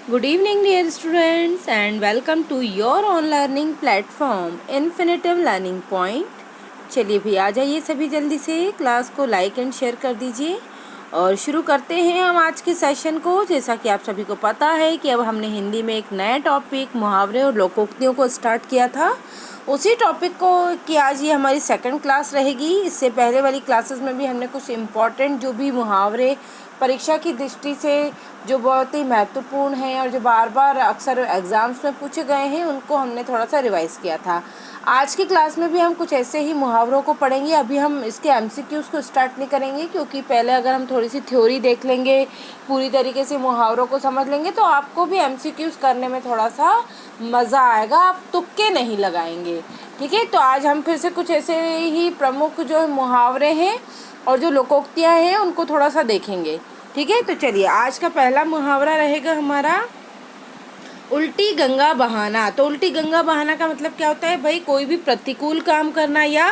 Good evening, dear students, and welcome to your own learning platform, Infinitive Learning Point. चलिए भी आ जाइए सभी जल्दी से क्लास को लाइक एंड शेयर कर दीजिए और शुरू करते हैं हम आज के सेशन को। जैसा कि आप सभी को पता है कि अब हमने हिंदी में एक नया टॉपिक मुहावरे और लोकोक्तियों को स्टार्ट किया था। उसी टॉपिक को कि आज ये हमारी सेकंड क्लास रहेगी। इससे पहले वाली क्लासेस में भी हमने कुछ इम्पॉर्टेंट जो भी मुहावरे परीक्षा की दृष्टि से जो बहुत ही महत्वपूर्ण हैं और जो बार बार अक्सर एग्ज़ाम्स में पूछे गए हैं उनको हमने थोड़ा सा रिवाइज़ किया था। आज की क्लास में भी हम कुछ ऐसे ही मुहावरों को पढ़ेंगे। अभी हम इसके एमसीक्यूज़ को स्टार्ट नहीं करेंगे, क्योंकि पहले अगर हम थोड़ी सी थ्योरी देख लेंगे, पूरी तरीके से मुहावरों को समझ लेंगे तो आपको भी एमसीक्यूज़ करने में थोड़ा सा मज़ा आएगा, आप तुक्के नहीं लगाएंगे। ठीक है, तो आज हम फिर से कुछ ऐसे ही प्रमुख जो मुहावरे हैं और जो लोकोक्तियाँ हैं उनको थोड़ा सा देखेंगे। ठीक है, तो चलिए आज का पहला मुहावरा रहेगा हमारा उल्टी गंगा बहाना। तो उल्टी गंगा बहाना का मतलब क्या होता है भाई? कोई भी प्रतिकूल काम करना या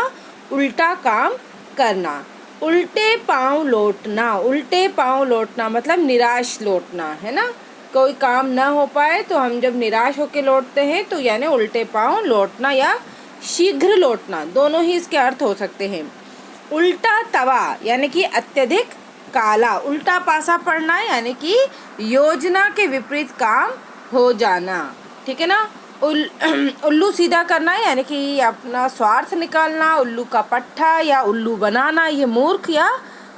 उल्टा काम करना। उल्टे पाँव लौटना, उल्टे पाँव लौटना मतलब निराश लौटना, है ना। कोई काम ना हो पाए तो हम जब निराश होकर लौटते हैं तो यानी उल्टे पाँव लौटना या शीघ्र लौटना, दोनों ही इसके अर्थ हो सकते हैं। उल्टा तवा यानी कि अत्यधिक काला, उल्टा पासा पड़ना यानी कि योजना के विपरीत काम हो जाना। ठीक है ना। उल्लू सीधा करना यानी कि अपना स्वार्थ निकालना। उल्लू का पट्टा या उल्लू बनाना, ये मूर्ख या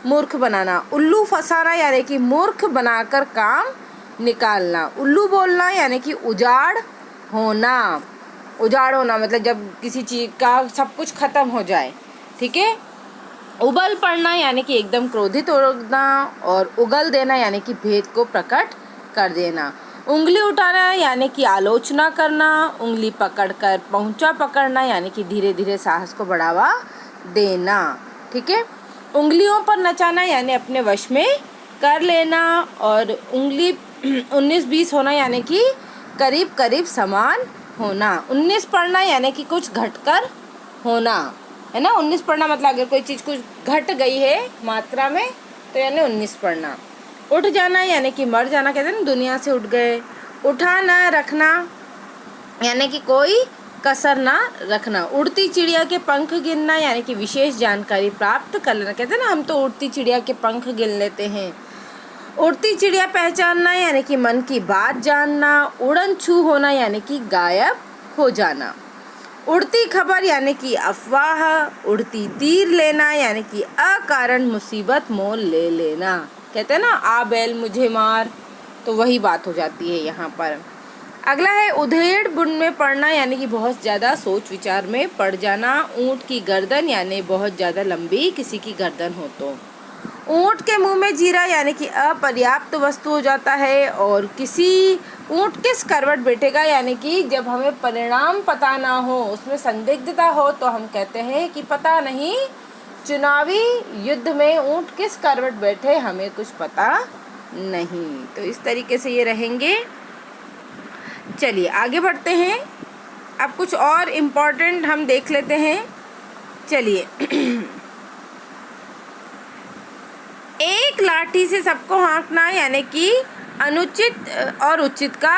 मूर्ख बनाना। उल्लू फंसाना यानी कि मूर्ख बनाकर काम निकालना। उल्लू बोलना यानी कि उजाड़ होना। उजाड़ होना मतलब जब किसी चीज़ का सब कुछ ख़त्म हो जाए। ठीक है। उबल पड़ना यानी कि एकदम क्रोधित होना और उगल देना यानी कि भेद को प्रकट कर देना। उंगली उठाना यानी कि आलोचना करना। उंगली पकड़कर पहुंचा पकड़ना यानी कि धीरे धीरे साहस को बढ़ावा देना। ठीक है। उंगलियों पर नचाना यानी अपने वश में कर लेना। और उंगली 19-20 होना यानी कि करीब करीब समान होना। 19 पढ़ना यानी कि कुछ घटकर होना, है ना। 19 पढ़ना मतलब अगर कोई चीज़ कुछ घट गई है मात्रा में तो यानी 19 पढ़ना। उठ जाना यानी कि मर जाना, कहते हैं ना दुनिया से उठ गए। उठाना रखना यानी कि कोई कसर ना रखना। उड़ती चिड़िया के पंख गिनना यानी कि विशेष जानकारी प्राप्त कर लेना, कहते हैं ना हम तो उड़ती चिड़िया के पंख गिन लेते हैं। उड़ती चिड़िया पहचानना यानी कि मन की बात जानना। उड़न छू होना यानी कि गायब हो जाना। उड़ती खबर यानी कि अफवाह। उड़ती तीर लेना यानी कि अकारण मुसीबत मोल ले लेना, कहते हैं ना आ बैल मुझे मार, तो वही बात हो जाती है यहाँ पर। अगला है उधेड़ बुन में पड़ना यानी कि बहुत ज़्यादा सोच विचार में पड़ जाना। ऊँट की गर्दन यानी बहुत ज़्यादा लंबी किसी की गर्दन हो तो। ऊँट के मुंह में जीरा यानी कि अपर्याप्त वस्तु हो जाता है। और किसी ऊँट किस करवट बैठेगा यानी कि जब हमें परिणाम पता ना हो, उसमें संदिग्धता हो तो हम कहते हैं कि पता नहीं चुनावी युद्ध में ऊँट किस करवट बैठे, हमें कुछ पता नहीं। तो इस तरीके से ये रहेंगे। चलिए आगे बढ़ते हैं। अब कुछ और इम्पोर्टेंट हम देख लेते हैं। चलिए एक लाठी से सबको हाँकना यानी कि अनुचित और उचित का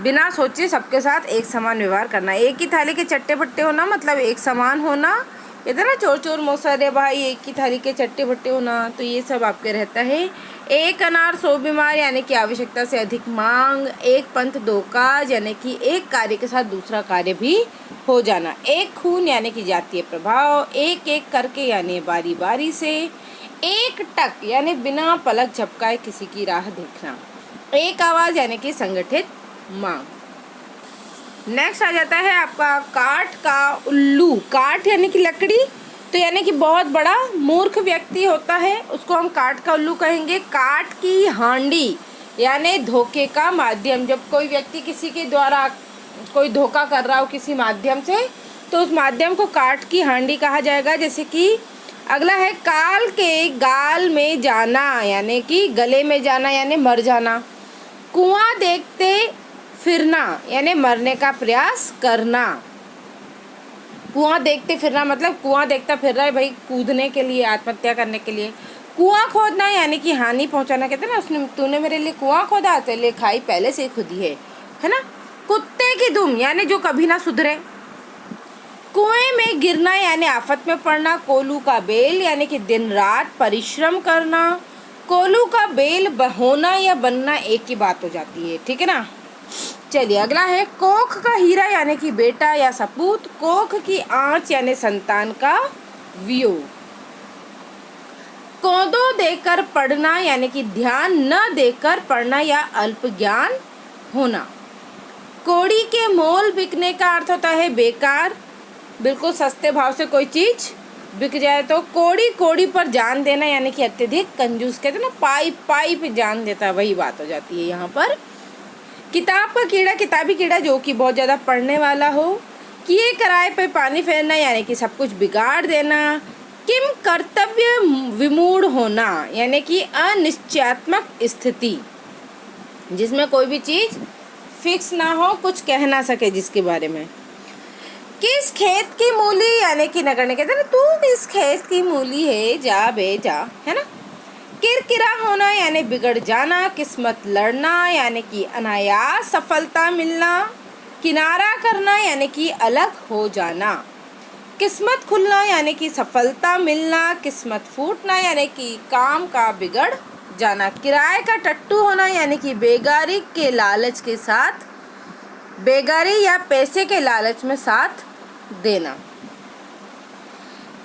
बिना सोचे सबके साथ एक समान व्यवहार करना। एक ही थाली के चट्टे बट्टे होना मतलब एक समान होना। इधर ना चोर चोर मोसरे भाई, एक ही थाली के चट्टे बट्टे होना, तो ये सब आपके रहता है। एक अनार 100 बीमार यानी कि आवश्यकता से अधिक मांग। एक पंथ 2 काज यानी कि एक कार्य के साथ दूसरा कार्य भी हो जाना। एक खून यानी कि जातीय प्रभाव। एक एक करके यानी बारी बारी से। एक टक यानी बिना पलक झपकाए किसी की राह देखना। एक आवाज़ यानी कि संगठित मांग। नेक्स्ट आ जाता है आपका काठ का उल्लू। काठ यानी कि लकड़ी, तो यानी कि बहुत बड़ा मूर्ख व्यक्ति होता है उसको हम काठ का उल्लू कहेंगे। काठ की हांडी यानी धोखे का माध्यम। जब कोई व्यक्ति किसी के द्वारा कोई धोखा कर रहा हो किसी माध्यम से तो उस माध्यम को काठ की हांडी कहा जाएगा। जैसे कि अगला है काल के गाल में जाना यानी कि गले में जाना यानी मर जाना। कुआं देखते फिरना यानी मरने का प्रयास करना। कुआं देखते फिरना मतलब कुआं देखता फिर रहा है भाई कूदने के लिए, आत्महत्या करने के लिए। कुआं खोदना यानी कि हानि पहुंचाना, कहते हैं ना उसने तूने मेरे लिए कुआं खोदा, तेरे लिए खाई पहले से ही खुदी है ना। कुत्ते की दुम यानी जो कभी ना सुधरे। कुएं में गिरना यानी आफत में पड़ना। कोल्हू का बेल यानी कि दिन रात परिश्रम करना। कोल्हू का बेल होना या बनना एक ही बात हो जाती है, ठीक है ना। चलिए अगला है कोख का हीरा यानी कि बेटा या सपूत। कोख की आंच यानी संतान का वियोग। कोदो देकर पढ़ना यानी कि ध्यान न देकर पढ़ना या अल्प ज्ञान होना। कोड़ी के मोल बिकने का अर्थ होता है बेकार, बिल्कुल सस्ते भाव से कोई चीज बिक जाए तो। कोड़ी कोड़ी पर जान देना यानी कि अत्यधिक कंजूस, कहते हैं ना पाई पाई पे जान देता है, वही बात हो जाती है यहाँ पर। किताब का कीड़ा किताबी कीड़ा जो कि बहुत ज़्यादा पढ़ने वाला हो। किए कराए पे पानी फेरना यानी कि सब कुछ बिगाड़ देना। किम कर्तव्य विमूढ़ होना यानी कि अनिश्चयात्मक स्थिति, जिसमें कोई भी चीज़ फिक्स ना हो, कुछ कह ना सके जिसके बारे में। किस खेत की मूली यानी कि नगण्य, कहते हैं ना तू किस खेत की मूली है, जा बे जा, है ना। किरकिरा होना यानी बिगड़ जाना। किस्मत लड़ना यानी कि अनायास सफलता मिलना। किनारा करना यानी कि अलग हो जाना। किस्मत खुलना यानी कि सफलता मिलना। किस्मत फूटना यानी कि काम का बिगड़ जाना। किराए का टट्टू होना यानी कि बेगारी के लालच के साथ, बेगारी या पैसे के लालच में साथ देना।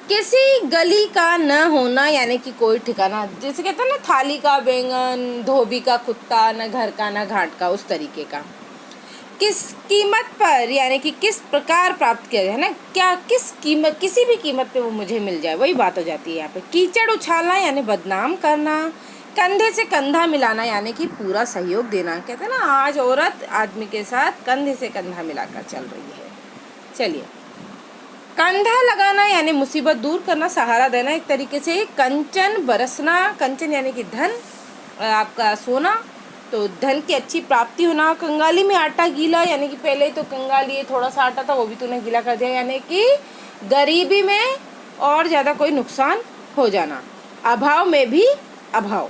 किसी गली का न होना यानी कि कोई ठिकाना, जैसे कहते हैं ना थाली का बैंगन, धोबी का कुत्ता, न घर का न घाट का, उस तरीके का। किस कीमत पर यानी कि किस प्रकार प्राप्त किया जाए ना, क्या किस कीमत, किसी भी कीमत पे वो मुझे मिल जाए, वही बात हो जाती है यहाँ पे। कीचड़ उछालना यानी बदनाम करना। कंधे से कंधा मिलाना यानी कि पूरा सहयोग देना, कहते हैं ना आज औरत आदमी के साथ कंधे से कंधा मिलाकर चल रही है। चलिए कंधा लगाना यानी मुसीबत दूर करना, सहारा देना एक तरीके से। कंचन बरसना, कंचन यानी कि धन, आपका सोना, तो धन की अच्छी प्राप्ति होना। कंगाली में आटा गीला यानी कि पहले तो कंगाली थोड़ा सा आटा था वो भी तूने गीला कर दिया, यानी कि गरीबी में और ज़्यादा कोई नुकसान हो जाना। अभाव में भी अभाव।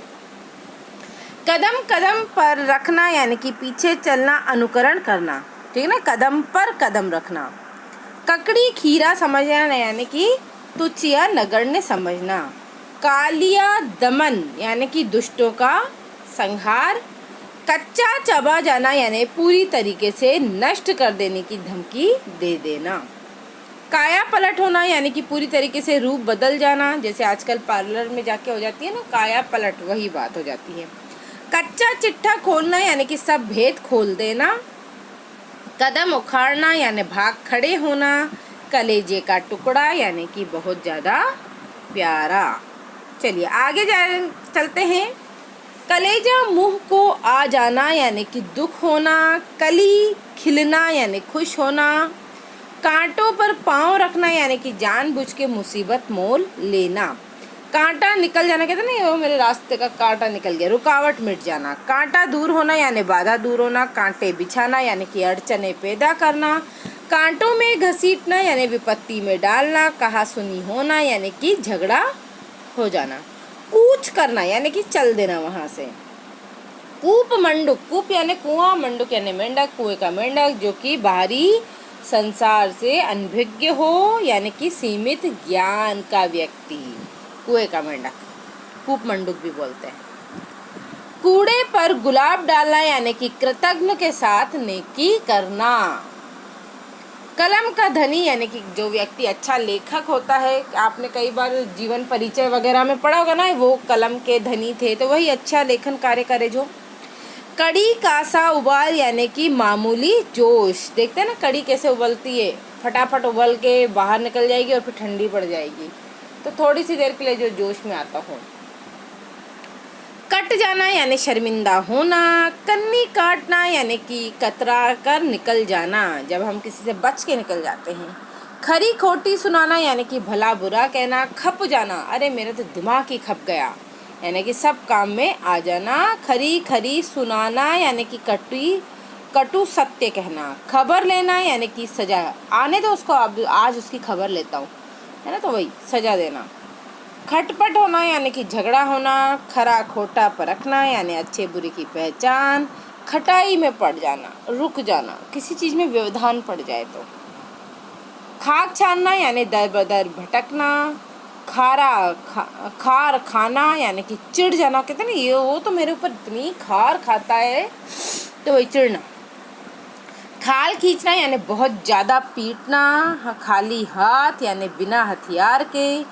कदम कदम पर रखना यानी कि पीछे चलना, अनुकरण करना, ठीक है ना, कदम पर कदम रखना। ककड़ी खीरा समझना यानी कि तुच्छ या नगण्य समझना। कालिया दमन यानी कि दुष्टों का संहार। कच्चा चबा जाना यानी पूरी तरीके से नष्ट कर देने की धमकी दे देना। काया पलट होना यानी कि पूरी तरीके से रूप बदल जाना, जैसे आजकल पार्लर में जाके हो जाती है ना काया पलट, वही बात हो जाती है। कच्चा चिट्ठा खोलना यानी कि सब भेद खोल देना। कदम उखाड़ना यानी भाग खड़े होना। कलेजे का टुकड़ा यानी कि बहुत ज़्यादा प्यारा। चलिए आगे चलते हैं। कलेजा मुंह को आ जाना यानी कि दुख होना। कली खिलना यानी खुश होना। कांटों पर पाँव रखना यानी कि जानबूझ के मुसीबत मोल लेना। कांटा निकल जाना, कहते हैं ना वो मेरे रास्ते का कांटा निकल गया, रुकावट मिट जाना। कांटा दूर होना यानी बाधा दूर होना। कांटे बिछाना यानी कि अड़चने पैदा करना। कांटों में घसीटना यानी विपत्ति में डालना। कहा सुनी होना यानी कि झगड़ा हो जाना। कूच करना यानी कि चल देना वहाँ से। कूप मंडुक, कूप यानी कुआं, मंडुक यानी मेंढक, कुएं का मेंढक जो कि बाहरी संसार से अनभिज्ञ हो यानी कि सीमित ज्ञान का व्यक्ति, कुएं का मेंढक, कूप मंडुक भी बोलते हैं। कूड़े पर गुलाब डालना यानी कि कृतज्ञ के साथ नेकी करना। कलम का धनी यानी कि जो व्यक्ति अच्छा लेखक होता है, आपने कई बार जीवन परिचय वगैरह में पढ़ा होगा ना, वो कलम के धनी थे, तो वही अच्छा लेखन कार्य करे जो। कड़ी कासा उबाल यानी कि मामूली जोश, देखते हैं ना कड़ी कैसे उबलती है, फटाफट उबल के बाहर निकल जाएगी और फिर ठंडी पड़ जाएगी, तो थोड़ी सी देर के लिए जो जोश में आता हो। कट जाना यानी शर्मिंदा होना। कन्नी काटना यानी कि कतरा कर निकल जाना, जब हम किसी से बच के निकल जाते हैं। खरी खोटी सुनाना यानी कि भला बुरा कहना। खप जाना, अरे मेरा तो दिमाग ही खप गया, यानी कि सब काम में आ जाना। खरी खरी सुनाना यानी कि कटु सत्य कहना। खबर लेना यानी कि सजा, आने दो उसको, अब आज उसकी खबर लेता हूँ, है ना, तो वही सजा देना। खटपट होना यानी कि झगड़ा होना, खरा खोटा परखना यानी अच्छे बुरे की पहचान, खटाई में पड़ जाना, रुक जाना, किसी चीज़ में व्यवधान पड़ जाए तो। खाक छानना यानी दर बदर भटकना, खार खाना यानी कि चिढ़ जाना, कहते ना ये वो तो मेरे ऊपर इतनी खार खाता है, तो वही चिढ़ना। खाल खींचना यानी बहुत ज़्यादा पीटना, खाली हाथ यानी बिना हथियार के,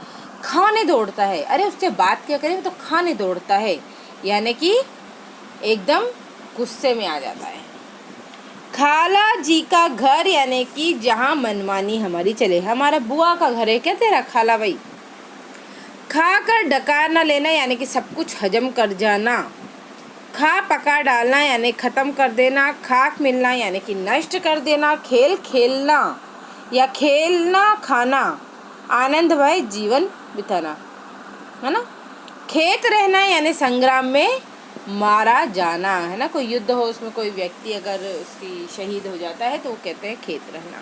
खाने दौड़ता है, अरे उससे बात क्या करें तो खाने दौड़ता है, यानी कि एकदम गुस्से में आ जाता है। खाला जी का घर यानी कि जहाँ मनमानी हमारी चले, हमारा बुआ का घर है क्या तेरा खाला भाई। खा कर डकार न लेना यानी कि सब कुछ हजम कर जाना, खा पका डालना यानी ख़त्म कर देना, खाक मिलना यानी कि नष्ट कर देना, खेल खेलना या खेलना खाना, आनंद भय जीवन बिताना, है ना। खेत रहना यानी संग्राम में मारा जाना, है ना। कोई युद्ध हो उसमें कोई व्यक्ति अगर उसकी शहीद हो जाता है तो वो कहते हैं खेत रहना।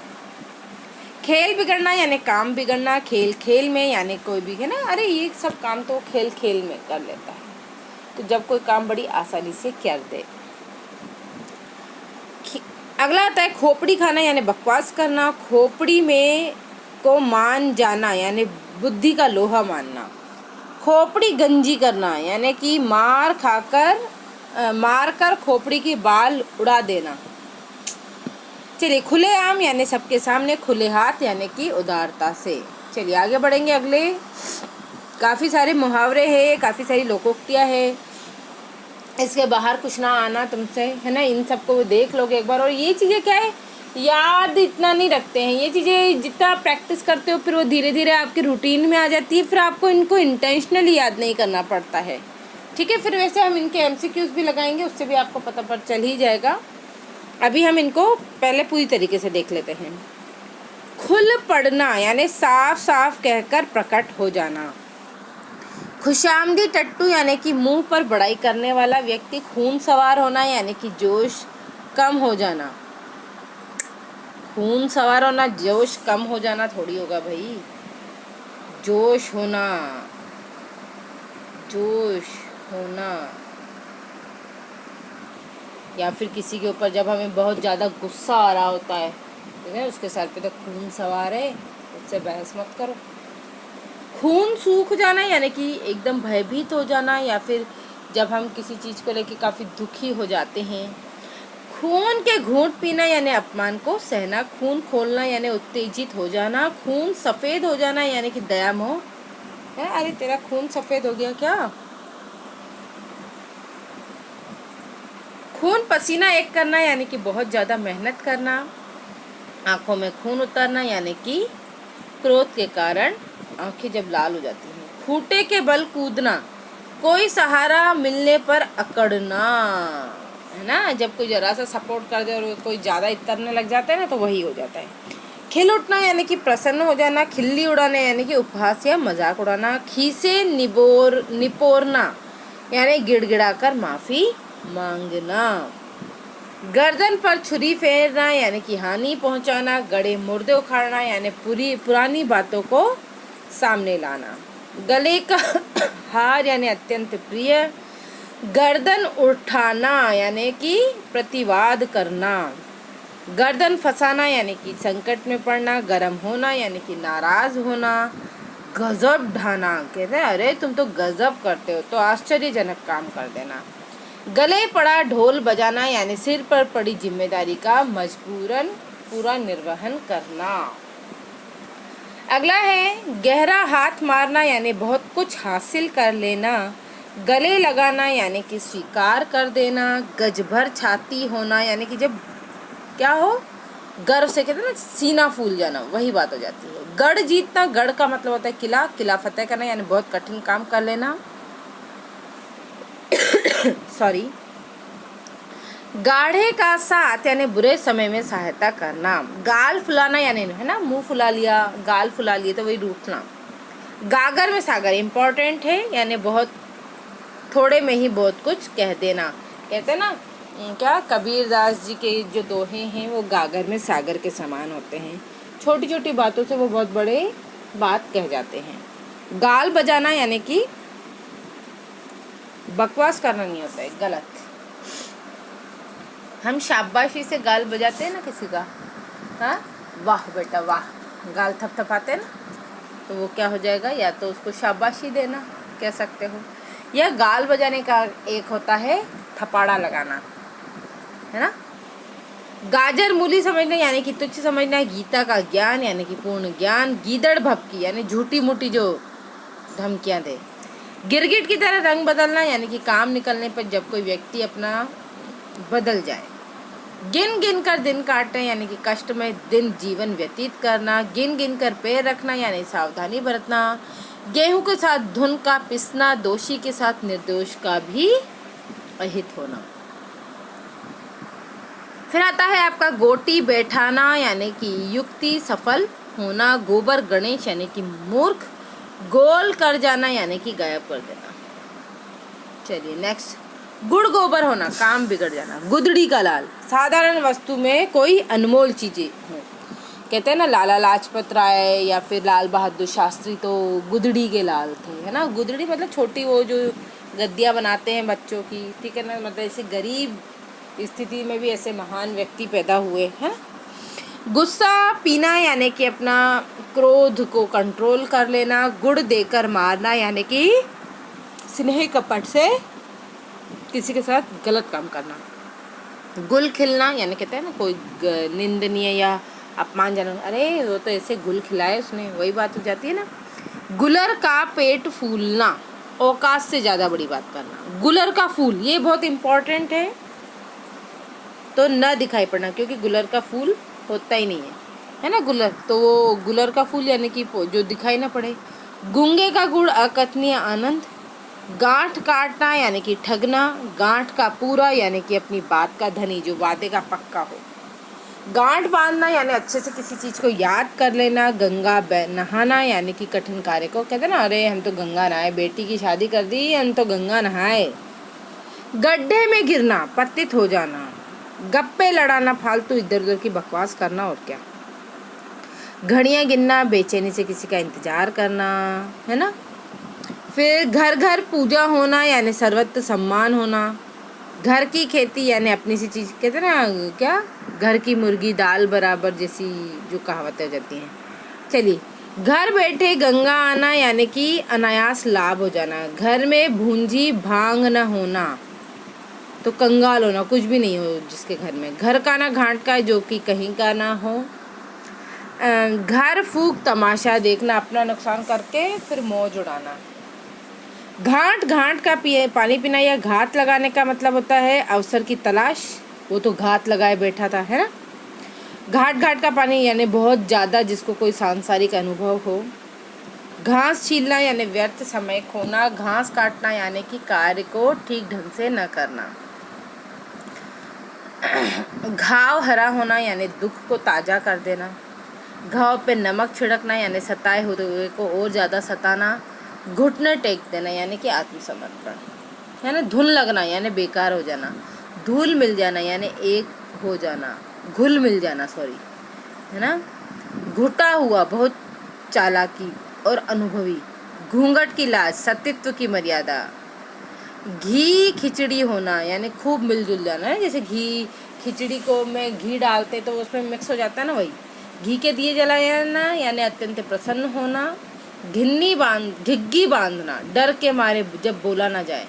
खेल बिगड़ना यानी काम बिगड़ना, खेल खेल में यानी कोई भी, है ना, अरे ये सब काम तो खेल खेल में कर लेता है, तो जब कोई काम बड़ी आसानी से कर दे। अगला आता है खोपड़ी खाना यानी बकवास करना, खोपड़ी में को मान जाना यानी बुद्धि का लोहा मानना, खोपड़ी गंजी करना यानी कि मार कर खोपड़ी की बाल उड़ा देना। चलिए खुले आम यानी सबके सामने, खुले हाथ यानी कि उदारता से। चलिए आगे बढ़ेंगे। अगले काफ़ी सारे मुहावरे हैं, काफ़ी सारी लोकोक्तियाँ है, इसके बाहर कुछ ना आना तुमसे, है ना। इन सबको वो देख लोगे एक बार। और ये चीज़ें क्या है, याद इतना नहीं रखते हैं, ये चीज़ें जितना प्रैक्टिस करते हो फिर वो धीरे धीरे आपके रूटीन में आ जाती है, फिर आपको इनको इंटेंशनली याद नहीं करना पड़ता है, ठीक है। फिर वैसे हम इनके MCQs भी लगाएंगे, उससे भी आपको पता पर चल ही जाएगा। अभी हम इनको पहले पूरी तरीके से देख लेते हैं। खुल पड़ना यानी साफ साफ कहकर प्रकट हो जाना, खुशामदी टट्टू यानी कि मुंह पर बड़ाई करने वाला व्यक्ति, खून सवार होना यानी कि जोश कम हो जाना, खून सवार होना, जोश कम हो जाना थोड़ी होगा भाई, जोश होना, जोश होना। या फिर किसी के ऊपर जब हमें बहुत ज़्यादा गुस्सा आ रहा होता है, ठीक है, उसके सर पे तो खून सवार है, उससे बहस मत करो। खून सूख जाना यानी कि एकदम भयभीत हो जाना, या फिर जब हम किसी चीज़ को लेकर काफ़ी दुखी हो जाते हैं। खून के घूंट पीना यानी अपमान को सहना, खून खोलना यानी उत्तेजित हो जाना, खून सफ़ेद हो जाना यानी कि दया मोह है, अरे तेरा खून सफ़ेद हो गया क्या। खून पसीना एक करना यानी कि बहुत ज़्यादा मेहनत करना, आँखों में खून उतरना यानी कि क्रोध के कारण आँखें जब लाल हो जाती हैं। खूंटे के बल कूदना, कोई सहारा मिलने पर अकड़ना, है ना, जब कोई जरा सा सपोर्ट कर दे और कोई ज़्यादा इतरने लग जाता है ना तो वही हो जाता है। खिल उठना यानी कि प्रसन्न हो जाना, खिल्ली उड़ाना यानी कि उपहास या मजाक उड़ाना, खीसे निपोरना यानी गिड़गिड़ा कर माफ़ी मांगना, गर्दन पर छुरी फेरना यानी कि हानि पहुंचाना, गड़े मुर्दे उखाड़ना यानी पुरानी बातों को सामने लाना, गले का हार यानी अत्यंत प्रिय, गर्दन उठाना यानी कि प्रतिवाद करना, गर्दन फंसाना यानी कि संकट में पड़ना, गरम होना यानी कि नाराज होना, गजब ढाना, कहते हैं अरे तुम तो गजब करते हो, तो आश्चर्यजनक काम कर देना, गले पड़ा ढोल बजाना यानी सिर पर पड़ी जिम्मेदारी का मजबूरन पूरा निर्वहन करना। अगला है गहरा हाथ मारना यानी बहुत कुछ हासिल कर लेना, गले लगाना यानी कि स्वीकार कर देना, गज भर छाती होना यानी कि जब क्या हो गर्व से, कहते हैं ना सीना फूल जाना, वही बात हो जाती है। गढ़ जीतना, गढ़ का मतलब होता है किला, किला फतेह करना यानी बहुत कठिन काम कर लेना सॉरी। गाढ़े का साथ यानी बुरे समय में सहायता करना, गाल फुलाना यानी, है ना, मुंह फुला लिया, गाल फुला लिए तो वही रूठना, गागर में सागर इम्पोर्टेंट है यानी बहुत थोड़े में ही बहुत कुछ कह देना, कहते हैं ना क्या कबीरदास जी के जो दोहे हैं वो गागर में सागर के समान होते हैं, छोटी छोटी बातों से वो बहुत बड़े बात कह जाते हैं। गाल बजाना यानी कि बकवास करना नहीं होता है, गलत। हम शाबाशी से गाल बजाते हैं ना किसी का, हाँ, वाह बेटा वाह, गाल थपथपाते हैं ना, तो वो क्या हो जाएगा, या तो उसको शाबाशी देना कह सकते हो, या गाल बजाने का एक होता है थपाड़ा लगाना, है ना। गाजर मूली समझना यानी कि तुच्छ समझना, गीता का ज्ञान यानी कि पूर्ण ज्ञान, गीदड़ भपकी यानी झूठी मूठी जो धमकियां दे, गिरगिट की तरह रंग बदलना यानी कि काम निकलने पर जब कोई व्यक्ति अपना बदल जाए, गिन गिन कर दिन काटना यानी कि कष्टमय दिन जीवन व्यतीत करना, गिन गिन कर पैर रखना यानी सावधानी बरतना, गेहूं के साथ धुन का पिसना, दोषी के साथ निर्दोष का भी अहित होना। फिर आता है आपका गोटी बैठाना यानी कि युक्ति सफल होना, गोबर गणेश यानी कि मूर्ख, गोल कर जाना यानी कि गायब कर देना। चलिए नेक्स्ट, गुड़ गोबर होना, काम बिगड़ जाना, गुदड़ी का लाल, साधारण वस्तु में कोई अनमोल चीजें हो, कहते हैं ना लाला लाजपत राय या फिर लाल बहादुर शास्त्री तो गुदड़ी के लाल थे, है ना। गुदड़ी मतलब छोटी वो जो गद्दियाँ बनाते हैं बच्चों की, ठीक है ना, मतलब ऐसे गरीब स्थिति में भी ऐसे महान व्यक्ति पैदा हुए हैं। गुस्सा पीना यानी कि अपना क्रोध को कंट्रोल कर लेना, गुड़ देकर मारना यानी कि स्नेह कपट से किसी के साथ गलत काम करना, गुल खिलना यानी कहते हैं ना कोई निंदनीय या अपमानजनक, अरे वो तो ऐसे गुल खिलाए उसने, वही बात हो जाती है ना। गुलर का पेट फूलना, औकात से ज़्यादा बड़ी बात करना, गुलर का फूल ये बहुत इम्पोर्टेंट है, तो न दिखाई पड़ना, क्योंकि गुलर का फूल होता ही नहीं है ना गुलर, तो वो गुलर का फूल यानी कि जो दिखाई ना पड़े। गूंगे का गुड़ अकथनीय आनंद, गांठ काटना यानी कि ठगना, गांठ का पूरा यानी कि अपनी बात का धनी जो वादे का पक्का हो, गांठ बांधना यानी अच्छे से किसी चीज़ को याद कर लेना, गंगा नहाना यानी कि कठिन कार्य को, कहते ना अरे हम तो गंगा नहाए, बेटी की शादी कर दी हम तो गंगा नहाए। गड्ढे में गिरना, पतित हो जाना, गप्पे लड़ाना, फालतू इधर उधर की बकवास करना, और क्या। घड़ियाँ गिनना, बेचैनी से किसी का इंतजार करना, है ना। फिर घर घर पूजा होना यानी सर्वत्र सम्मान होना, घर की खेती यानी अपनी सी चीज़, कहते ना क्या, घर की मुर्गी दाल बराबर जैसी जो कहावतें हो जाती हैं। चलिए, घर बैठे गंगा आना यानी कि अनायास लाभ हो जाना, घर में भूंजी भांग न होना तो कंगाल होना, कुछ भी नहीं हो जिसके घर में, घर का ना घाट का जो कि कहीं का ना हो, घर फूक तमाशा देखना, अपना नुकसान करके फिर मौज उड़ाना। घाट घाट का पानी पीना या घात लगाने का मतलब होता है अवसर की तलाश, वो तो घात लगाए बैठा था, है ना। घाट घाट का पानी यानी बहुत ज़्यादा जिसको कोई सांसारिक अनुभव हो। घास छीलना यानी व्यर्थ समय खोना, घास काटना यानी कि कार्य को ठीक ढंग से न करना। घाव हरा होना यानी दुख को ताज़ा कर देना, घाव पे नमक छिड़कना यानी सताए हुए को और ज़्यादा सताना, घुटने टेक देना यानी कि आत्मसमर्पण, है ना। धुन लगना यानी बेकार हो जाना, धूल मिल जाना यानी एक हो जाना, घुल मिल जाना सॉरी, है ना। घुटा हुआ बहुत चालाकी और अनुभवी, घूंघट की लाज, सतीत्व की मर्यादा। घी खिचड़ी होना यानी खूब मिलजुल जाना है, जैसे घी खिचड़ी को में घी डालते तो उसमें मिक्स हो जाता है ना, वही घी के दिए जलाना यानी अत्यंत प्रसन्न होना। घिग्गी बांधना, डर के मारे जब बोला ना जाए।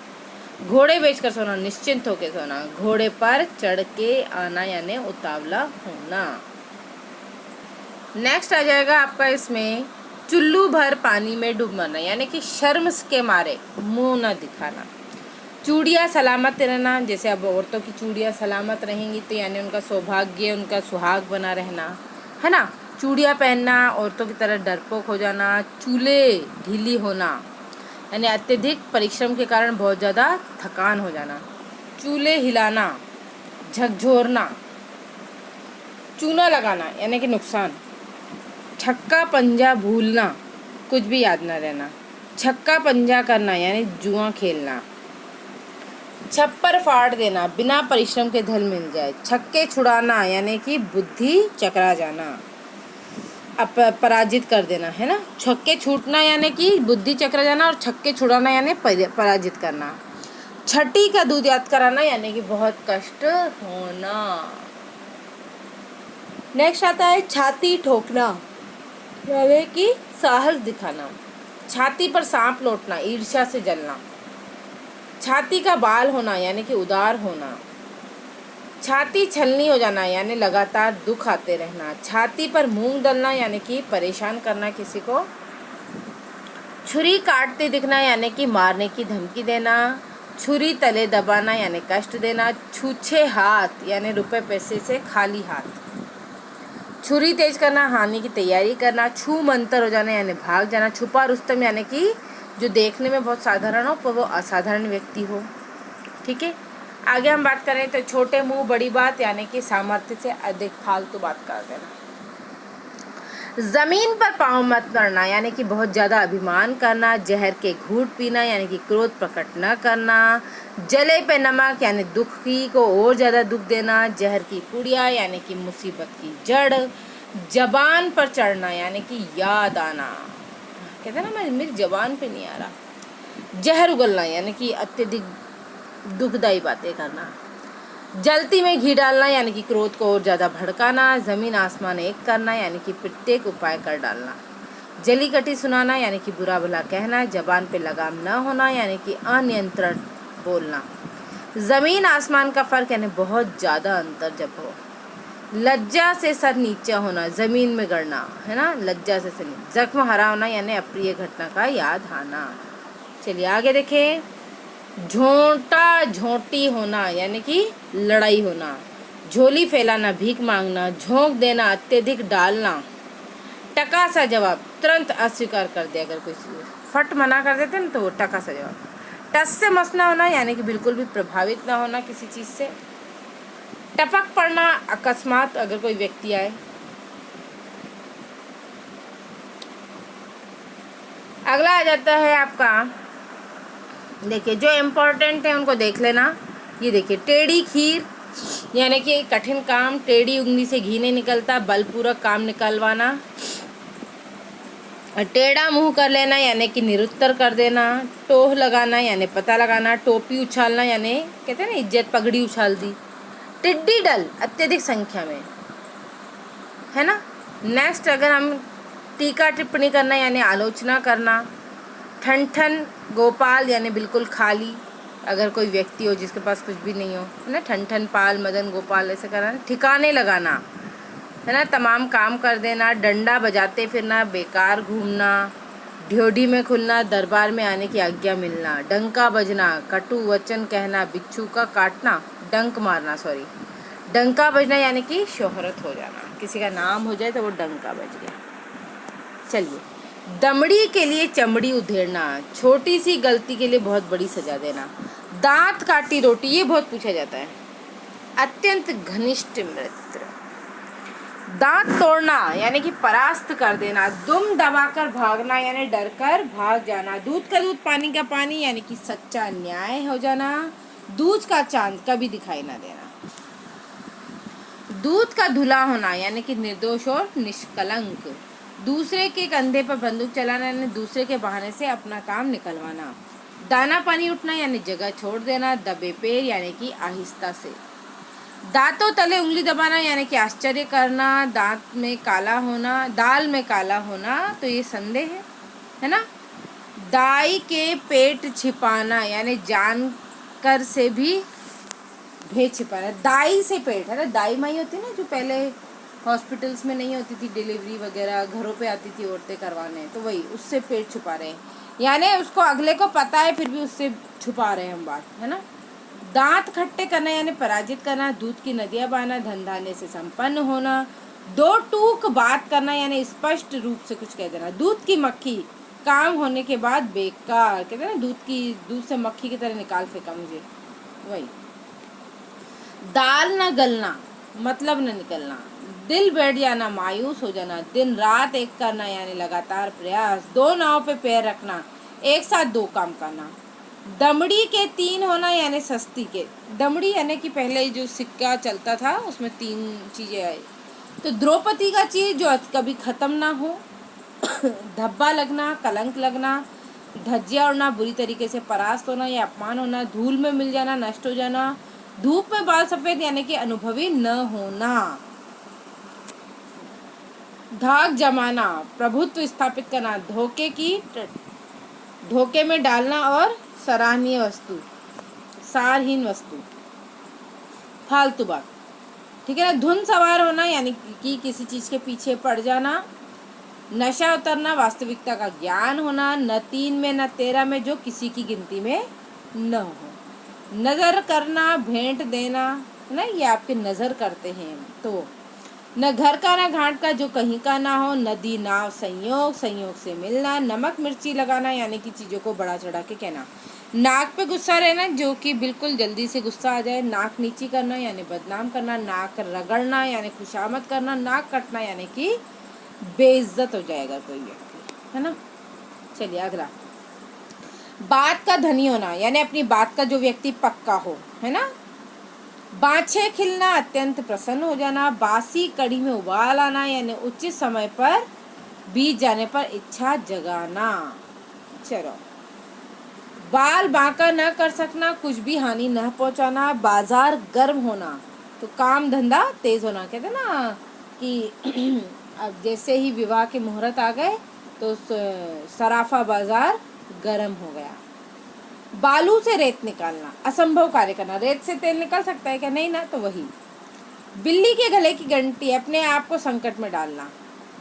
घोड़े बेचकर सोना, निश्चिंत होकर सोना। घोड़े पर चढ़ के आना यानी उतावला होना। नेक्स्ट आ जाएगा आपका इसमें चुल्लू भर पानी में डूब मरना यानी कि शर्म के मारे मुंह न दिखाना। चूड़ियाँ सलामत रहना, जैसे अब औरतों की चूड़ियाँ सलामत रहेंगी तो यानी उनका सौभाग्य उनका सुहाग बना रहना, है ना। चूड़ियाँ पहनना, औरतों की तरह डरपोक हो जाना। चूल्हे ढीली होना यानी अत्यधिक परिश्रम के कारण बहुत ज़्यादा थकान हो जाना। चूल्हे हिलाना, झकझोरना। चूना लगाना यानी कि नुकसान। छक्का पंजा भूलना, कुछ भी याद न रहना। छक्का पंजा करना यानी जुआ खेलना। छप्पर फाड़ देना, बिना परिश्रम के धन मिल जाए। छक्के छुड़ाना यानी कि बुद्धि चकरा जाना। पराजित कर देना, है ना। छक्के छूटना यानी कि बुद्धि चक्र जाना, और छक्के छुड़ाना यानी पराजित करना। छठी का दूध याद कराना यानी कि बहुत कष्ट होना। नेक्स्ट आता है छाती ठोकना यानी कि साहस दिखाना। छाती पर सांप लौटना, ईर्ष्या से जलना। छाती का बाल होना यानी कि उदार होना। छाती छलनी हो जाना यानी लगातार दुख आते रहना। छाती पर मूंग डलना यानी कि परेशान करना किसी को। छुरी काटते दिखना यानी कि मारने की धमकी देना। छुरी तले दबाना यानी कष्ट देना। छूछे हाथ यानी रुपए पैसे से खाली हाथ। छुरी तेज करना, हानि की तैयारी करना। छू मंतर हो जाना यानी भाग जाना। छुपा रुस्तम यानी कि जो देखने में बहुत साधारण हो पर वो असाधारण व्यक्ति हो। ठीक है, आगे हम बात करें तो छोटे मुंह बड़ी बात यानी कि सामर्थ्य से अधिक फालतू बात कर देना। जमीन पर पाँव मत करना यानी कि बहुत ज़्यादा अभिमान करना। जहर के घूंट पीना यानी कि क्रोध प्रकट न करना। जले पे नमक यानी दुखी को और ज़्यादा दुख देना। जहर की पुड़िया यानी कि मुसीबत की जड़। जबान पर चढ़ना यानी कि याद आना, कहते हैं ना मेरी जबान पे नहीं आ रहा। जहर उगलना यानी कि अत्यधिक दुखदायी बातें करना। जलती में घी डालना यानी कि क्रोध को और ज़्यादा भड़काना। ज़मीन आसमान एक करना यानी कि प्रत्येक उपाय कर डालना। जली कटी सुनाना यानी कि बुरा भला कहना। जबान पे लगाम न होना यानी कि अनियंत्रण बोलना। ज़मीन आसमान का फ़र्क यानी बहुत ज़्यादा अंतर जब हो। लज्जा से सर नीचा होना, ज़मीन में गड़ना, है ना, लज्जा से सर नीचे। जख्म हरा होना यानी अप्रिय घटना का याद आना। चलिए आगे देखें। झोंटा झोंटी होना यानी कि लड़ाई होना। झोली फैलाना, भीख मांगना। झोंक देना, अत्यधिक डालना। टका सा जवाब, तुरंत अस्वीकार कर दे। अगर कोई फट मना कर देते ना तो वो टका सा जवाब। टस से मस ना होना यानी कि बिल्कुल भी प्रभावित ना होना किसी चीज़ से। टपक पड़ना, अकस्मात अगर कोई व्यक्ति आए। अगला आ जाता है आपका, देखिए जो इम्पोर्टेंट है उनको देख लेना। ये देखिए टेढ़ी खीर यानी कि कठिन काम। टेढ़ी उंगली से घी नहीं निकलता, बलपूर्वक काम निकलवाना। टेढ़ा मुंह कर लेना यानी कि निरुत्तर कर देना। टोह लगाना यानी पता लगाना। टोपी उछालना यानी कहते हैं ना इज्जत पगड़ी उछाल दी। टिड्डी दल अत्यधिक संख्या में, है ना। नेक्स्ट अगर हम टीका टिप्पणी करना यानी आलोचना करना। ठन ठन गोपाल यानी बिल्कुल खाली, अगर कोई व्यक्ति हो जिसके पास कुछ भी नहीं हो, है ना। ठन ठन पाल मदन गोपाल ऐसे करना। ठिकाने लगाना, है ना, तमाम काम कर देना। डंडा बजाते फिरना, बेकार घूमना। ढ्योढ़ी में खुलना, दरबार में आने की आज्ञा मिलना। डंका बजना, कटु वचन कहना। बिच्छू का काटना, डंक मारना, सॉरी डंका बजना यानी कि शोहरत हो जाना, किसी का नाम हो जाए तो वो डंका बज गया। चलिए, दमड़ी के लिए चमड़ी उधेड़ना, छोटी सी गलती के लिए बहुत बड़ी सजा देना। दांत काटी रोटी, ये बहुत पूछा जाता है। अत्यंत घनिष्ठ मित्र। दांत तोड़ना यानी कि परास्त कर देना। दुम दबाकर भागना यानी डरकर भाग जाना। दूध का दूध पानी का पानी यानी कि सच्चा न्याय हो जाना। दूध का चांद कभी दिखाई ना देना। दूध का धुला होना यानी कि निर्दोष और निष्कलंक। दूसरे के कंधे पर बंदूक चलाना यानी दूसरे के बहाने से अपना काम निकलवाना। दाना पानी उठना यानी जगह छोड़ देना। दबे पैर यानी कि आहिस्ता से। दांतों तले उंगली दबाना यानी कि आश्चर्य करना। दांत में काला होना, दाल में काला होना तो ये संदेह है ना। दाई के पेट छिपाना यानी जानकर से भी भेद छिपाना। दाई से पेट, है ना, दाई माई होती है ना जो पहले हॉस्पिटल्स में नहीं होती थी, डिलीवरी वगैरह घरों पे आती थी औरतें करवाने, तो वही उससे पेट छुपा रहे हैं यानी उसको अगले को पता है फिर भी उससे छुपा रहे हैं हम बात, है ना। दांत खट्टे करना यानी पराजित करना। दूध की नदियाँ बहाना, धन धान्य से संपन्न होना। दो टूक बात करना यानी स्पष्ट रूप से कुछ कह देना। दूध की मक्खी, काम होने के बाद बेकार, कहते हैं ना दूध से मक्खी की तरह निकाल फेंका मुझे, वही। दाल न गलना मतलब न निकलना। दिल बैठ जाना, मायूस हो जाना। दिन रात एक करना यानी लगातार प्रयास। दो नाव पे पैर रखना, एक साथ दो काम करना। दमड़ी के तीन होना यानी सस्ती के। दमड़ी यानी कि पहले जो सिक्का चलता था उसमें तीन चीज़ें आई। तो द्रौपदी का चीज जो कभी खत्म ना हो, धब्बा लगना, कलंक लगना, धज्जियां उड़ना, बुरी तरीके से परास्त होना या अपमान होना, धूल में मिल जाना, नष्ट हो जाना, धूप में बाल सफेद यानी कि अनुभवी न होना, धाक जमाना, प्रभुत्व स्थापित करना, धोखे में डालना और सराहनीय वस्तु, सारहीन वस्तु, फालतू बात, ठीक है ना। धुन सवार होना यानी कि किसी चीज के पीछे पड़ जाना, नशा उतरना, वास्तविकता का ज्ञान होना, न 3 में न 13 में जो किसी की गिनती में न हो, नजर करना, भेंट देना, है ना, ये आपके नजर करते हैं तो, न घर का न घाट का जो कहीं का ना हो, नदी नाव संयोग, संयोग से मिलना, नमक मिर्ची लगाना यानी कि चीज़ों को बड़ा चढ़ा के कहना, नाक पे गुस्सा रहना जो कि बिल्कुल जल्दी से गुस्सा आ जाए, नाक नीची करना यानी बदनाम करना, नाक रगड़ना यानी खुशामद करना, नाक कटना यानी कि बेइज्जत हो जाएगा कोई व्यक्ति, है ना। चलिए अगला, बात का धनी होना यानी अपनी बात का जो व्यक्ति पक्का हो, है ना। बाछे खिलना, अत्यंत प्रसन्न हो जाना, बासी कड़ी में उबाल आना यानी उचित समय पर बीत जाने पर इच्छा जगाना। चलो, बाल बांका न कर सकना, कुछ भी हानि न पहुंचाना, बाजार गर्म होना तो काम धंधा तेज होना, कहते हैं ना कि अब जैसे ही विवाह के मुहूर्त आ गए तो सराफा बाजार गर्म हो गया। बालू से रेत निकालना, असंभव कार्य करना, रेत से तेल निकल सकता है क्या, नहीं ना, तो वही। बिल्ली के गले की घंटी, अपने आप को संकट में डालना।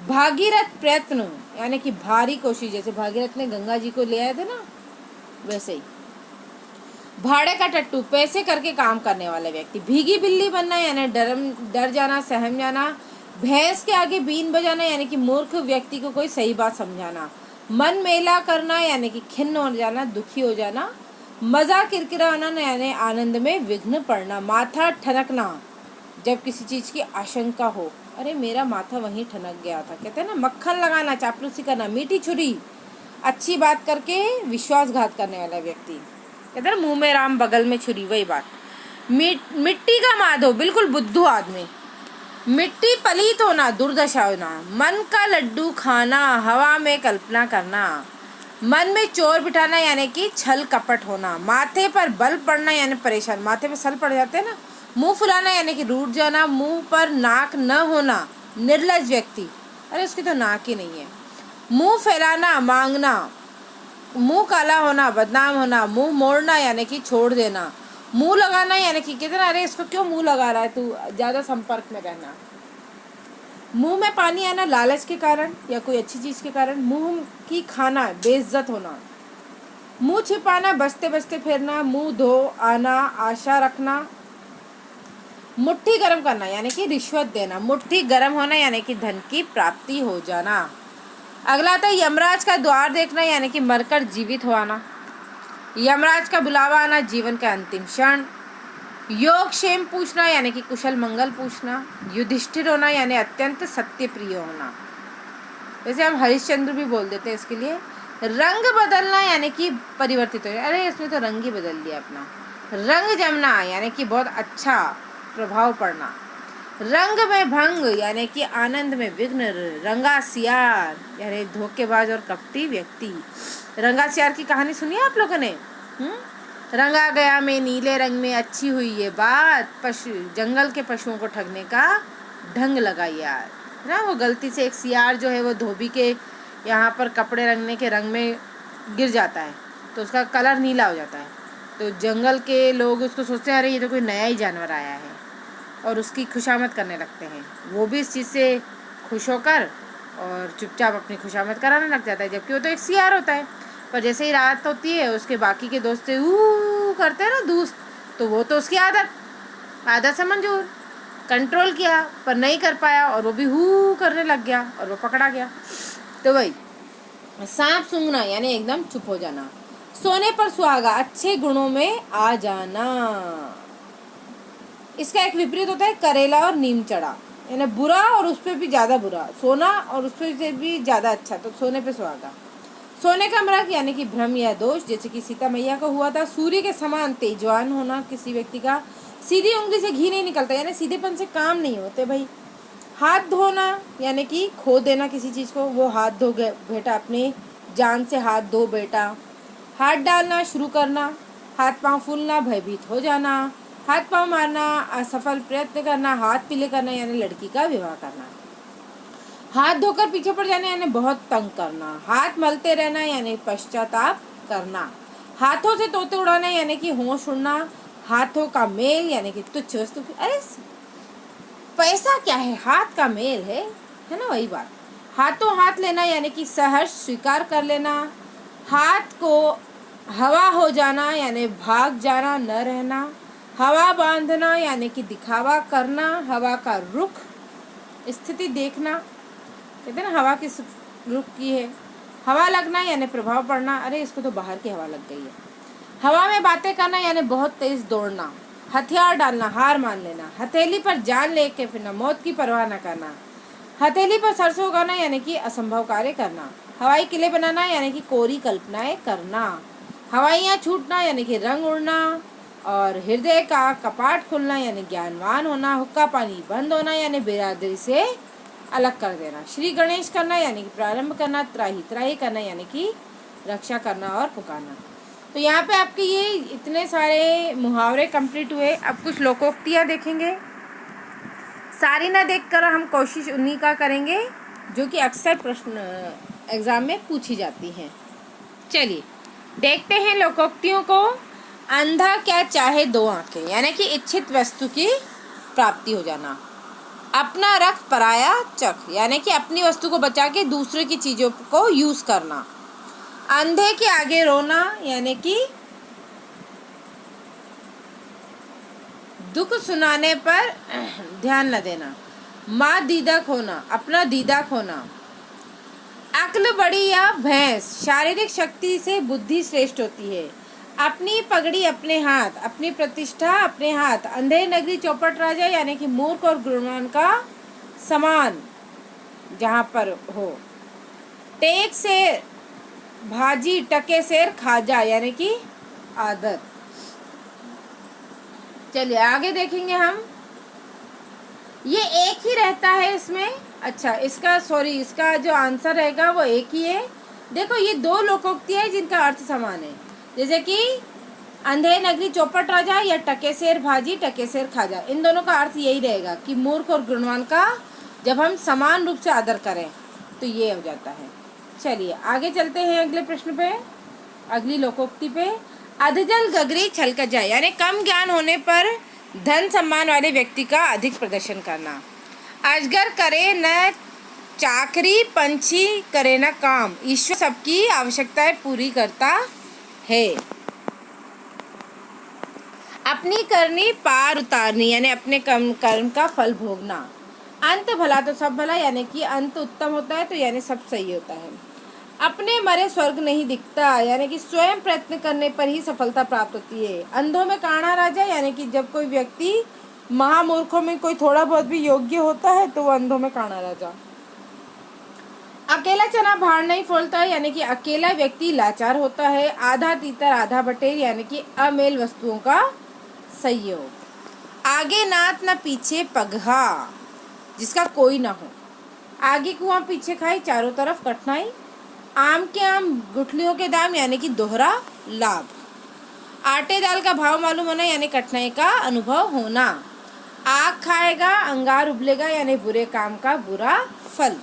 भागीरथ प्रयत्न यानी कि भारी कोशिश, जैसे भागीरथ ने गंगा जी को ले आए थे ना, वैसे ही। भाड़े का टट्टू, पैसे करके काम करने वाला व्यक्ति। भीगी बिल्ली बनना यानी डर जाना, सहम जाना। भैंस के आगे बीन बजाना यानी कि मूर्ख व्यक्ति को कोई सही बात समझाना। मन मेला करना यानी कि खिन्न हो जाना, दुखी हो जाना। मजा किरकिराना यानी आनंद में विघ्न पड़ना। माथा ठनकना, जब किसी चीज की आशंका हो, अरे मेरा माथा वहीं ठनक गया था, कहते हैं ना। मक्खन लगाना, चापलूसी करना। मीठी छुरी, अच्छी बात करके विश्वासघात करने वाला व्यक्ति, कहते हैं ना मुंह में राम बगल में छुरी, वही बात। मिट्टी का माधो, बिल्कुल बुद्धू आदमी। मिट्टी पलीत होना, दुर्दशा होना। मन का लड्डू खाना, हवा में कल्पना करना। मन में चोर बिठाना यानी कि छल कपट होना। माथे पर बल पड़ना यानी परेशान, माथे पे सल पड़ जाते हैं ना। मुंह फुलाना यानी कि रूठ जाना। मुंह पर नाक न होना, निर्लज व्यक्ति, अरे उसकी तो नाक ही नहीं है। मुंह फैलाना, मांगना। मुंह काला होना, बदनाम होना। मुंह मोड़ना यानी कि छोड़ देना। मुंह लगाना यानी कि कहते ना, अरे इसको क्यों मुंह लगा रहा है तू, ज़्यादा संपर्क में रहना। मुंह में पानी आना, लालच के कारण या कोई अच्छी चीज़ के कारण। मुंह की खाना, बेइज्जत होना। मुंह छिपाना, बचते बचते फिरना। मुंह धो आना, आशा रखना। मुट्ठी गर्म करना यानी कि रिश्वत देना। मुट्ठी गर्म होना यानी कि धन की प्राप्ति हो जाना। अगला आता है यमराज का द्वार देखना यानी कि मरकर जीवित हो आना। यमराज का बुलावा आना, जीवन का अंतिम क्षण। योग क्षेम पूछना यानी कि कुशल मंगल पूछना। युधिष्ठिर होना यानी अत्यंत सत्य प्रिय होना, वैसे हम हरिश्चंद्र भी बोल देते हैं इसके लिए। रंग बदलना यानी कि परिवर्तित हो, अरे इसमें तो रंग ही बदल दिया अपना। रंग जमना यानी कि बहुत अच्छा प्रभाव पड़ना। रंग में भंग यानी कि आनंद में विघ्न। रंगासियार यानी धोखेबाज और कपटी व्यक्ति। रंगासियार की कहानी सुनी है आप लोगों ने? रंगा गया मैं नीले रंग में, अच्छी हुई ये बात, पशु जंगल के पशुओं को ठगने का ढंग लगा यार, है ना। वो गलती से एक सियार जो है वो धोबी के यहाँ पर कपड़े रंगने के रंग में गिर जाता है तो उसका कलर नीला हो जाता है। तो जंगल के लोग उसको सोचते हैं अरे ये तो कोई नया ही जानवर आया है और उसकी खुशामद करने लगते हैं। वो भी इस चीज़ से खुश होकर और चुपचाप अपनी खुशामद कराने लग जाता है, जबकि वो तो एक सियार होता है। पर जैसे ही रात होती है उसके बाकी के दोस्त करते हैं ना दोस्त, तो वो तो उसकी आदत से मंजूर, कंट्रोल किया पर नहीं कर पाया और वो भी करने लग गया और वो पकड़ा गया। तो वही सांप सूंघना यानी एकदम चुप हो जाना। सोने पर सुहागा, अच्छे गुणों में आ जाना। इसका एक विपरीत होता है करेला और नीम चढ़ा, यानी बुरा और उस पर भी ज़्यादा बुरा, सोना और उस पर से भी ज़्यादा अच्छा, तो सोने पे सुहागा। सोने का मृग यानी कि भ्रम या दोष, जैसे कि सीता मैया को हुआ था। सूर्य के समान तेजवान होना किसी व्यक्ति का। सीधी उंगली से घी नहीं निकलता यानी सीधेपन से काम नहीं होते भाई। हाथ धोना यानी कि खो देना किसी चीज़ को, वो हाथ धो गए बेटा, अपने जान से हाथ धो बेटा। हाथ डालना शुरू करना, हाथ पांव फूलना, भयभीत हो जाना, हाथ पांव मारना, असफल प्रयत्न करना, हाथ पीले करना यानी लड़की का विवाह करना। हाथ धोकर पीछे पड़ जाना यानी बहुत तंग करना। हाथ मलते रहना यानी पश्चाताप करना। हाथों से तोते उड़ाना यानी कि होश उड़ना। हाथों का मेल यानी कि तुच्छ वस्तु। अरे पैसा क्या है, हाथ का मेल है ना, वही बात। हाथों हाथ लेना यानी कि सहर्ष स्वीकार कर लेना। हाथ को हवा हो जाना यानी भाग जाना, न रहना। हवा बांधना यानी कि दिखावा करना। हवा का रुख स्थिति देखना, कहते हैं ना हवा किस रुख की है। हवा लगना यानी प्रभाव पड़ना, अरे इसको तो बाहर की हवा लग गई है। हवा में बातें करना यानी बहुत तेज दौड़ना। हथियार डालना, हार मान लेना। हथेली पर जान लेके फिर न मौत की परवाह न करना। हथेली पर सरसों उगाना यानी कि असंभव कार्य करना। हवाई किले बनाना यानी कि कोरी कल्पनाएं करना। हवाइयाँ छूटना यानी कि रंग उड़ना। और हृदय का कपाट खुलना यानी ज्ञानवान होना। हुक्का पानी बंद होना यानी बिरादरी से अलग कर देना। श्री गणेश करना यानी कि प्रारंभ करना। त्राही त्राही करना यानी कि रक्षा करना और पुकारना। तो यहाँ पे आपके ये इतने सारे मुहावरे कंप्लीट हुए। अब कुछ लोकोक्तियाँ देखेंगे। सारी ना देखकर हम कोशिश उन्हीं का करेंगे जो कि अक्सर प्रश्न एग्जाम में पूछी जाती हैं। चलिए देखते हैं लोकोक्तियों को। अंधा क्या चाहे दो आंखें यानी कि इच्छित वस्तु की प्राप्ति हो जाना। अपना रख पराया चख यानी कि अपनी वस्तु को बचा के दूसरे की चीज़ों को यूज़ करना। अंधे के आगे रोना यानी कि दुख सुनाने पर ध्यान न देना। माँ दीदा खोना, अपना दीदा खोना। अक्ल बड़ी या भैंस, शारीरिक शक्ति से बुद्धि श्रेष्ठ होती है। अपनी पगड़ी अपने हाथ, अपनी प्रतिष्ठा अपने हाथ। अंधे नगरी चौपट राजा यानी कि मूर्ख और गुणवान का समान जहाँ पर हो। टेक से भाजी, टके शेर खाजा यानी कि आदर। चलिए आगे देखेंगे हम। ये एक ही रहता है इसमें, अच्छा इसका जो आंसर रहेगा वो एक ही है। देखो ये दो लोकोक्तियाँ हैं जिनका अर्थ समान है, जैसे कि अंधे नगरी चौपट राजा या टके शेर भाजी टके शेर खाजा। इन दोनों का अर्थ यही रहेगा कि मूर्ख और गुणवान का जब हम समान रूप से आदर करें तो ये हो जाता है। चलिए आगे चलते हैं अगले प्रश्न पे, अगली लोकोक्ति पे। अधजल गगरी छलक जाए यानी कम ज्ञान होने पर धन सम्मान वाले व्यक्ति का अधिक प्रदर्शन करना। अजगर करे न चाकरी, पंछी करे न काम, ईश्वर सबकी आवश्यकताएं पूरी करता है। अपनी करनी पार उतारनी यानी अपने कर्म का फल भोगना। अंत भला तो सब भला यानी कि अंत उत्तम होता है तो यानी सब सही होता है। अपने मरे स्वर्ग नहीं दिखता यानी कि स्वयं प्रयत्न करने पर ही सफलता प्राप्त होती है। अंधों में काणा राजा यानी कि जब कोई व्यक्ति महामूर्खों में कोई थोड़ा बहुत भी योग्य होता है तो वो अंधों में काणा राजा। अकेला चना भाड़ नहीं फोलता यानी कि अकेला व्यक्ति लाचार होता है। आधा तीतर आधा बटेर यानी कि अमेल वस्तुओं का संयोग। आगे नात न पीछे पगहा जिसका कोई ना हो। आगे कुआं पीछे खाई, चारों तरफ कठिनाई। आम के आम गुठलियों के दाम यानी कि दोहरा लाभ। आटे दाल का भाव मालूम होना यानी कठिनाई का अनुभव होना। आग खाएगा अंगार उबलेगा यानी बुरे काम का बुरा फल।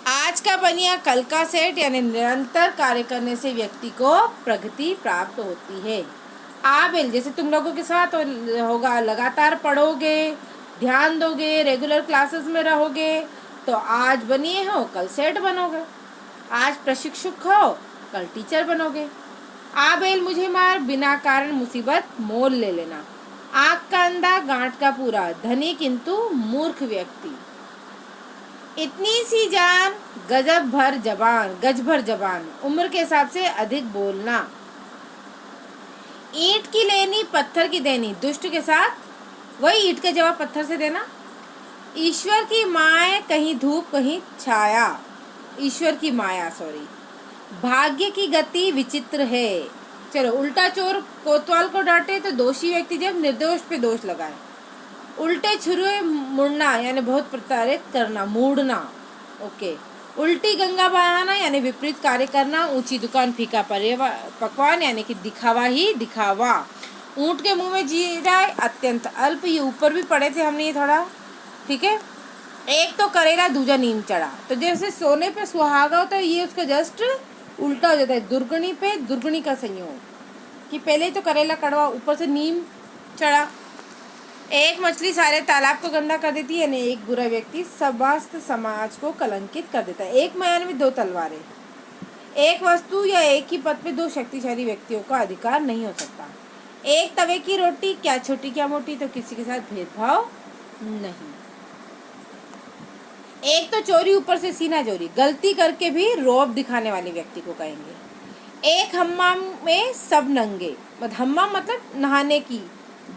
आज का बनिया कल का सेठ यानी निरंतर कार्य करने से व्यक्ति को प्रगति प्राप्त होती है। आबिल जैसे तुम लोगों के साथ होगा, लगातार पढ़ोगे, ध्यान दोगे, रेगुलर क्लासेस में रहोगे तो आज बनिए हो कल सेठ बनोगे। आज प्रशिक्षक हो कल टीचर बनोगे। आबेल मुझे मार, बिना कारण मुसीबत मोल ले लेना। आँख का अंधा गांठ का पूरा, धनी किंतु मूर्ख व्यक्ति। इतनी सी जान गज भर जबान, उम्र के हिसाब से अधिक बोलना। ईंट की लेनी पत्थर की देनी, दुष्ट के साथ वही ईंट का जवाब पत्थर से देना। ईश्वर की माया कहीं धूप कहीं छाया, ईश्वर की माया भाग्य की गति विचित्र है। चलो उल्टा चोर कोतवाल को डांटे तो दोषी व्यक्ति जब निर्दोष पे दोष लगाए। उल्टे छुरे मुड़ना यानी बहुत प्रताड़ित करना, मूड़ना। ओके। उल्टी गंगा बहाना यानी विपरीत कार्य करना। ऊंची दुकान फीका पकवान यानी कि दिखावा ही दिखावा। ऊंट के मुंह में जीरा अत्यंत अल्प, ये ऊपर भी पढ़े थे हमने ये थोड़ा, ठीक है। एक तो करेला दूजा नीम चढ़ा, तो जैसे सोने पे सुहागा होता है ये उसका जस्ट उल्टा हो जाता है। दुर्गुणी पे दुर्गुणी का संयोग, कि पहले तो करेला कड़वा ऊपर से नीम चढ़ा। एक मछली सारे तालाब को गंदा कर देती है, यानी एक बुरा व्यक्ति समस्त समाज को कलंकित कर देता है। एक मैदान में दो तलवारें, एक वस्तु या एक ही पद पे दो शक्तिशाली व्यक्तियों का अधिकार नहीं हो सकता। एक तवे की रोटी, क्या छोटी क्या मोटी, तो किसी के साथ भेदभाव नहीं। एक तो चोरी ऊपर से सीना चोरी, गलती करके भी रौब दिखाने वाले व्यक्ति को कहेंगे। एक हम्माम में सब नंगे, हम्माम मतलब नहाने की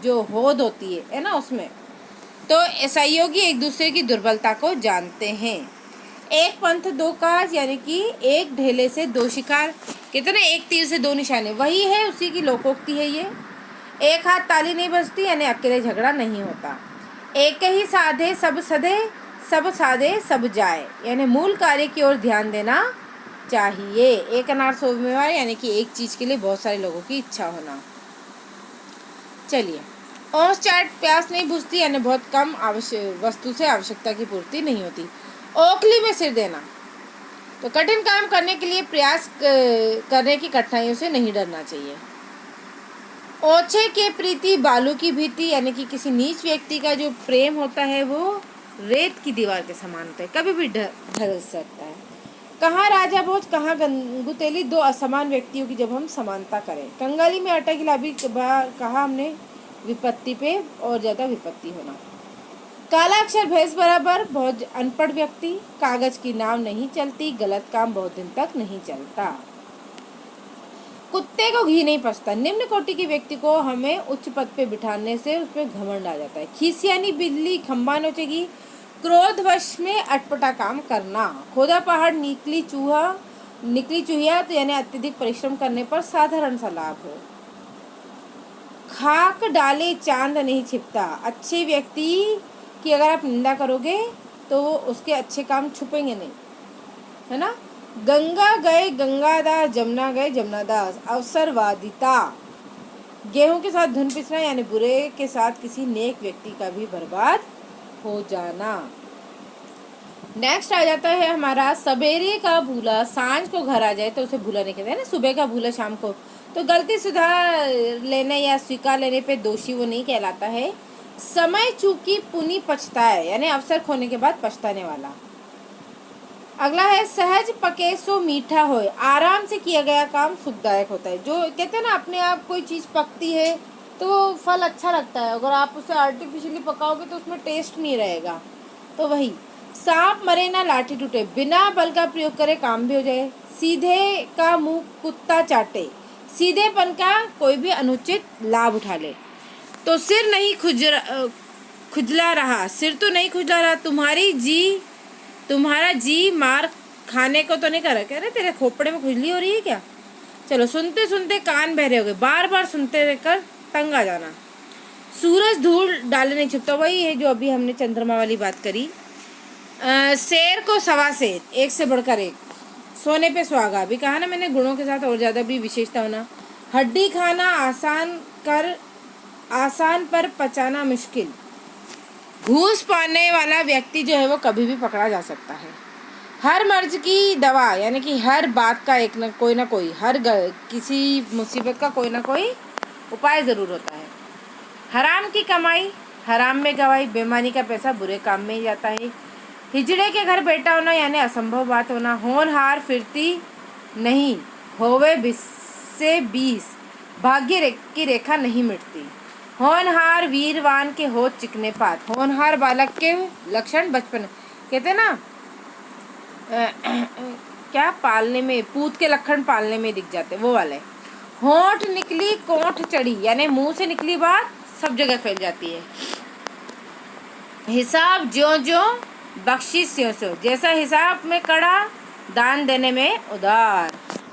जो होद होती है ना, उसमें तो सहयोगी एक दूसरे की दुर्बलता को जानते हैं। एक पंथ दो काज यानी कि एक ढेले से दो शिकार, कितने एक तीर से दो निशाने, वही है, उसी की लोकोक्ति है ये। एक हाथ ताली नहीं बजती यानी अकेले झगड़ा नहीं होता। एक ही साधे सब सधे, सब साधे सब जाए, यानी मूल कार्य की ओर ध्यान देना चाहिए। एक अनार सौ बीमार यानी कि एक चीज के लिए बहुत सारे लोगों की इच्छा होना। चलिए, औंस चाट प्यास नहीं बुझती यानी बहुत कम वस्तु से आवश्यकता की पूर्ति नहीं होती। ओखली में सिर देना, तो कठिन काम करने के लिए प्रयास करने की कठिनाइयों से नहीं डरना चाहिए। ओछे के प्रीति बालू की भीति, यानी कि किसी नीच व्यक्ति का जो प्रेम होता है वो रेत की दीवार के समान होता है, कभी भी ढल सकता है। कहाँ राजा भोज कहाँ गंगुतेली, दो असमान व्यक्तियों की जब हम समानता करें। कंगाली में आटा गिला भी कहा हमने विपत्ति पे और ज़्यादा विपत्ति होना। काला अक्षर भैंस बराबर, बहुत अनपढ़ व्यक्ति। कागज की नाव नहीं चलती, गलत काम बहुत दिन तक नहीं चलता। कुत्ते को घी नहीं पचता, निम्न कोटि के व्यक्ति को हमें उच्च पद पे बिठाने से उसमें घमंड आ जाता है। खीसियानी बिल्ली खंबा नोचेगी, क्रोधवश में अटपटा काम करना। खोदा पहाड़ निकली चूहिया, तो यानी अत्यधिक परिश्रम करने पर साधारण सा लाभ हो। खाक डाले चांद नहीं छिपता, अच्छे व्यक्ति की अगर आप निंदा करोगे तो उसके अच्छे काम छुपेंगे नहीं, है ना। गंगा गए गंगादास, जमुना गए जमुनादास, अवसरवादिता। गेहूं के साथ धुन पिसना यानी बुरे के साथ किसी नेक व्यक्ति का भी बर्बाद हो जाना। नेक्स्ट आ जाता है हमारा सवेरे का भूला सांझ को घर आ जाए तो उसे भूला नहीं कहते हैं ना। सुबह का भूला शाम को, तो गलती सुधार लेने या स्वीकार लेने पे दोषी वो नहीं कहलाता है। समय चूकी पुनि पछताए, यानी अवसर खोने के बाद पछताने वाला। अगला है सहज पके सो मीठा होए, आराम से किया गया काम सुखदायक होता है। जो कहते हैं ना, अपने आप कोई चीज़ पकती है तो फल अच्छा लगता है, अगर आप उसे आर्टिफिशियली पकाओगे तो उसमें टेस्ट नहीं रहेगा। तो वही, सांप मरे ना लाठी टूटे, बिना बल का प्रयोग करे काम भी हो जाए। सीधे का मुंह कुत्ता चाटे, सीधेपन का कोई भी अनुचित लाभ उठा ले। तो सिर नहीं खुजला रहा, सिर तो नहीं खुजला रहा, तुम्हारा जी मार खाने को तो नहीं कर रहा। कह रहे तेरे खोपड़े में खुजली हो रही है क्या। चलो, सुनते सुनते कान बहरे हो गए, बार बार सुनते रहकर तंग आ जाना। सूरज धूल डाले नहीं छुपता, वही है जो अभी हमने चंद्रमा वाली बात करी। शेर को सवा शेर, एक से बढ़कर एक। सोने पे सुहागा, अभी कहा ना मैंने, गुणों के साथ और ज़्यादा भी विशेषता होना। हड्डी खाना आसान पर पचाना मुश्किल। घूस पाने वाला व्यक्ति जो है वो कभी भी पकड़ा जा सकता है। हर मर्ज की दवा, यानी कि हर बात का एक न कोई किसी मुसीबत का कोई ना कोई उपाय ज़रूर होता है। हराम की कमाई हराम में गवाई, बेईमानी का पैसा बुरे काम में ही जाता है। हिजड़े के घर बेटा होना यानी असंभव बात होना। होनहार फिरती नहीं, होवे 20 से 20, भाग्य की रेखा नहीं मिटती। होनहार वीरवान के हो चिकने पात, होनहार बालक के लक्षण बचपन, कहते ना क्या पालने में, पूत के लक्षण पालने में दिख जाते, वो वाले। होंठ निकली कोंठ चढ़ी, यानी मुंह से निकली बात सब जगह फैल जाती है। हिसाब ज्यों ज्यों बख्शिश स्यों स्यों, जैसा हिसाब में कड़ा दान देने में उदार।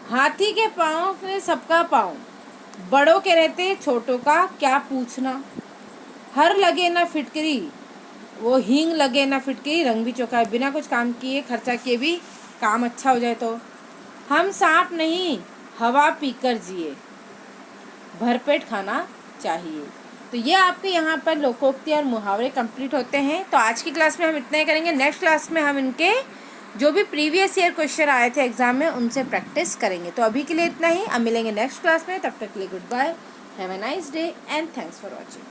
हाथी के पाँव में सबका पाँव, बड़ों के रहते छोटों का क्या पूछना। हर लगे ना फिटकरी, वो हींग लगे ना फिटकरी, रंग भी चोखा है। बिना कुछ काम किए खर्चा किए भी काम अच्छा हो जाए तो। हम सांप नहीं हवा पीकर जिए, भरपेट खाना चाहिए। तो ये आपके यहाँ पर लोकोक्ति और मुहावरे कंप्लीट होते हैं। तो आज की क्लास में हम इतना ही करेंगे। नेक्स्ट क्लास में हम इनके जो भी प्रीवियस ईयर क्वेश्चन आए थे एग्जाम में उनसे प्रैक्टिस करेंगे। तो अभी के लिए इतना ही, अब मिलेंगे नेक्स्ट क्लास में। तब तक के लिए goodbye, have a nice day and thanks for watching.